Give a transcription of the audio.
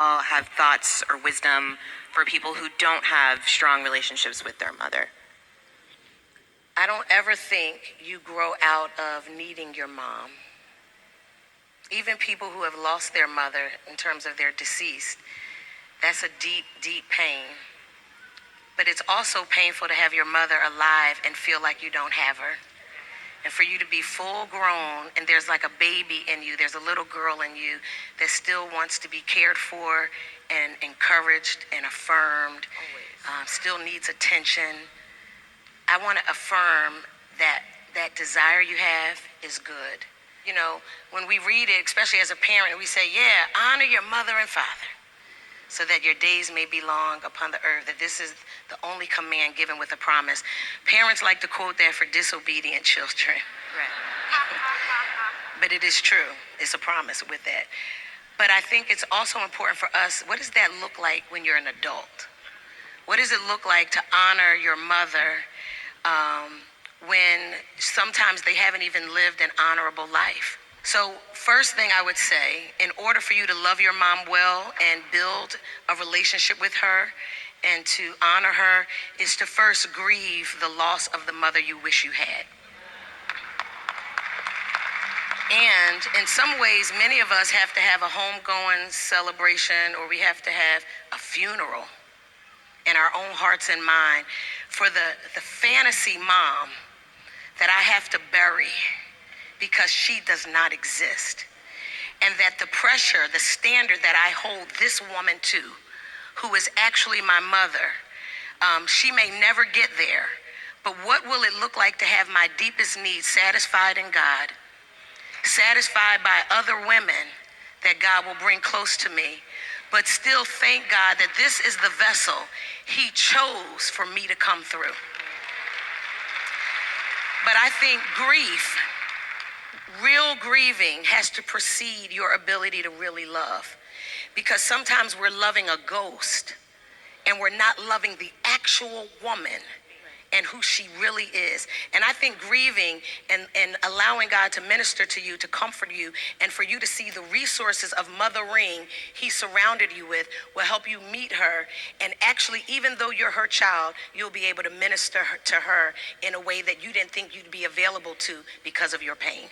All have thoughts or wisdom for people who don't have strong relationships with their mother? I don't ever think you grow out of needing your mom. Even people who have lost their mother in terms of their deceased, that's a deep, deep pain. But it's also painful to have your mother alive and feel like you don't have her. And for you to be full grown and there's like a baby in you, there's a little girl in you that still wants to be cared for and encouraged and affirmed, still needs attention. I want to affirm that that desire you have is good. You know, when we read it, especially as a parent, we say, yeah, honor your mother and father so that your days may be long upon the earth, that this is the only command given with a promise. Parents like to quote that for disobedient children. Right. But it is true. It's a promise with that. But I think it's also important for us, what does that look like when you're an adult? What does it look like to honor your mother when sometimes they haven't even lived an honorable life? So first thing I would say, in order for you to love your mom well and build a relationship with her and to honor her, is to first grieve the loss of the mother you wish you had. And in some ways, many of us have to have a homegoing celebration, or we have to have a funeral in our own hearts and mind for the fantasy mom that I have to bury because she does not exist. And that the pressure, the standard that I hold this woman to, who is actually my mother, she may never get there, but what will it look like to have my deepest needs satisfied in God, satisfied by other women that God will bring close to me, but still thank God that this is the vessel he chose for me to come through. But I think real grieving has to precede your ability to really love. Because sometimes we're loving a ghost and we're not loving the actual woman and who she really is. And I think grieving and allowing God to minister to you, to comfort you, and for you to see the resources of mothering he surrounded you with will help you meet her. And actually, even though you're her child, you'll be able to minister to her in a way that you didn't think you'd be available to because of your pain.